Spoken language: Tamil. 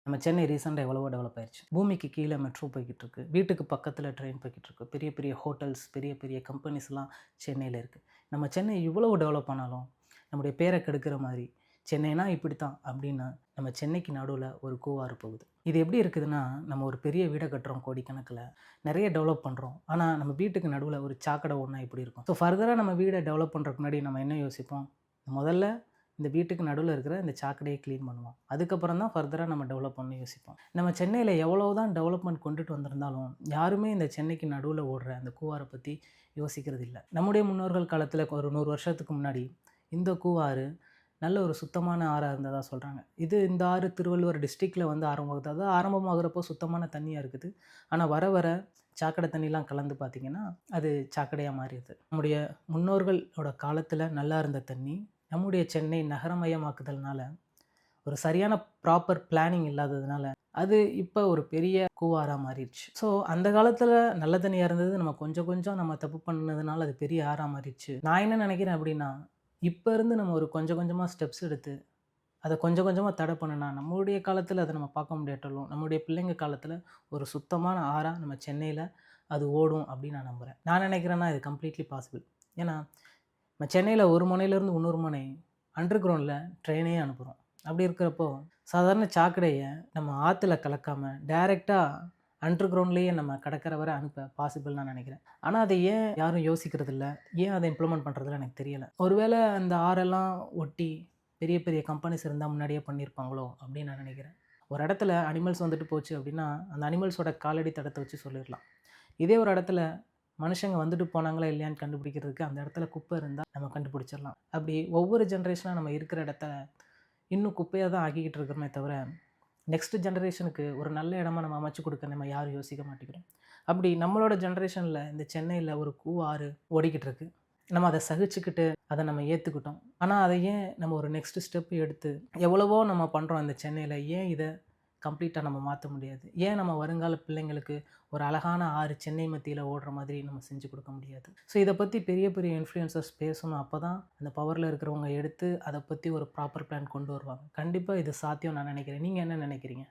நம்ம சென்னை ரீசெண்டாக எவ்வளவோ டெவலப் ஆயிருச்சு. பூமிக்கு கீழ மெட்ரோ போய்க்கிட்டு இருக்கு. வீட்டுக்கு பக்கத்தில ட்ரெயின் போய்க்கிட்டு இருக்கு. பெரிய பெரிய ஹோட்டல்ஸ், பெரிய பெரிய கம்பெனிஸ்லாம் சென்னையில இருக்கு. நம்ம சென்னை இவ்வளவு டெவலப் ஆனாலும், நம்முடைய பேர கெடுக்கிற மாரி, சென்னைனா இப்படித்தான் அப்படின்னு நம்ம சென்னைக்கு நடுவுல ஒரு கூவாறு போகுது. இது எப்படி இருக்குதுன்னா, நம்ம ஒரு பெரிய வீட கட்டுறோம் கோடிக்கணக்குல. நெறைய டெவலப் பண்றோம். ஆனா, நம்ம வீட்டுக்கு நடுவுல ஒரு சாக்கடை ஓடுனா எப்படி இருக்கும்? ஸோ ஃபர்தரா நம்ம வீட டெவலப் பண்றதுக்கு முன்னாடி நம்ம என்ன யோசிப்போம்? முதல்ல இந்த வீட்டுக்கு நடுவுல இருக்கிற இந்த சாக்கடைய கிளீன் பண்ணுவோம். அதுக்கப்புறம் தான் ஃபர்தரா நம்ம டெவலப் பண்ண யோசிப்போம். நம்ம சென்னையில எவ்வளவு தான் டெவலப்மெண்ட் கொண்டுட்டு வந்திருந்தாலும், யாருமே இந்த சென்னைக்கு நடுவுல ஓடுற அந்த கூவார பத்தி யோசிக்கிறது இல்ல. நம்முடைய முன்னோர்கள் காலத்துல ஒரு 100 வருஷத்துக்கு முன்னாடி இந்த கூவாறு நல்ல ஒரு சுத்தமான ஆறா இருந்ததா சொல்றாங்க. இந்த ஆறு திருவள்ளுவர் டிஸ்ட்ரிக்ட்ல வந்து ஆரம்பமாகுது. அதாவது ஆரம்பமாகுறப்போ சுத்தமான தண்ணியா இருக்குது. ஆனா வர வர சாக்கடை தண்ணிலாம் கலந்து பார்த்தீங்கன்னா, அது சாக்கடையா மாறிருது. நம்முடைய முன்னோர்களோட காலத்துல நல்லா இருந்த தண்ணி, நம்முடைய சென்னை நகரமயமாக்குதல்னால, ஒரு சரியான ப்ராப்பர் பிளானிங் இல்லாததுனால, அது இப்ப ஒரு பெரிய கூவாரா மாறிருச்சு. ஸோ அந்த காலத்துல நல்ல தண்ணியா இருந்தது. நம்ம கொஞ்சம் கொஞ்சம் நம்ம தப்பு பண்ணதுனால அது பெரிய ஆறா மாறிருச்சு. நான் என்ன நெனைக்கிறேன் அப்டின்னா, இப்ப இருந்து நம்ம ஒரு கொஞ்சம் கொஞ்சமா ஸ்டெப்ஸ் எடுத்து, அத கொஞ்சம் கொஞ்சமா தடை பண்ணுனா, நம்மளுடைய காலத்துல அத நம்ம பார்க்க முடியாட்டாலும், நம்முடைய பிள்ளைங்க காலத்துல ஒரு சுத்தமான ஆறா நம்ம சென்னையில அது ஓடும் அப்டின்னு நான் நம்புறேன். நான் நெனைக்கிறேன்னா, இது கம்ப்ளீட்லி பாசிபிள். ஏன்னா, நம்ம சென்னையில ஒரு முனையிலிருந்து இன்னொரு முனை அண்டர் கிரவுண்ட்ல ட்ரெயினே அனுப்புறோம். அப்படி இருக்கிறப்போ, சாதாரண சாக்கடைய நம்ம ஆத்துல கலக்காம, டைரக்ட்டா அண்டர் கிரவுண்ட்லயே நம்ம கடற்கரை வரை அனுப்ப பாசிபிள்னு நான் நெனைக்கிறேன். ஆனா, அத ஏன் யாரும் யோசிக்கிறதில்ல? ஏன் அத இம்ப்ளிமெண்ட் பண்றதில்ல எனக்கு தெரியல. ஒருவேள அந்த ஆறெல்லாம் ஒட்டி பெரிய பெரிய கம்பெனிஸ் இருந்தா முன்னாடியே பண்ணியிருப்பாங்களோ அப்படின்னு நான் நெனைக்கிறேன். ஒரு இடத்துல அனிமல்ஸ் வந்துட்டு போச்சு அப்படின்னா, அந்த அனிமல்ஸோட காலடி தடத்த வச்சு சொல்லிறலாம். இதே ஒரு இடத்துல மனுஷங்க வந்துட்டு போனாங்களா இல்லையான்னு கண்டுபிடிக்கிறதுக்கு அந்த இடத்துல குப்பை இருந்தா நம்ம கண்டுபிடிச்சிடலாம். அப்படி ஒவ்வொரு ஜெனரேஷனா நம்ம இருக்கிற இடத்த இன்னும் குப்பையா தான் ஆக்கிக்கிட்டு இருக்கிறோமே தவிர, நெக்ஸ்ட் ஜெனரேஷனுக்கு ஒரு நல்ல இடமா நம்ம அமைச்சு கொடுக்க நம்ம யாரும் யோசிக்க மாட்டேங்கிறோம். அப்படி நம்மளோட ஜெனரேஷன்ல இந்த சென்னையில ஒரு ஆறு ஓடிக்கிட்டு இருக்கு. நம்ம அத சகிச்சுக்கிட்டு, அத நம்ம ஏத்துக்கிட்டோம். ஆனா, அத ஏன் நம்ம ஒரு நெக்ஸ்ட் ஸ்டெப் எடுத்து எவ்வளவோ நம்ம பண்றோம் இந்த சென்னையில. ஏன் இத கம்ப்ளீட்டா நம்ம மாத்த முடியாது? ஏன் நம்ம வருங்கால பிள்ளைங்களுக்கு ஒரு அழகான ஆறு சென்னை மத்தியில ஓடுற மாதிரி நம்ம செஞ்சு கொடுக்க முடியாது? ஸோ இத பத்தி பெரிய பெரிய இன்ஃப்ளூயன்சர்ஸ் பேசணும். அப்பதான் அந்த பவர்ல இருக்கிறவங்க எடுத்து அத பத்தி ஒரு ப்ராப்பர் பிளான் கொண்டு வருவாங்க. கண்டிப்பா இது சாத்தியம்னு நான் நினைக்கிறேன். நீங்க என்ன நினைக்கிறீங்க?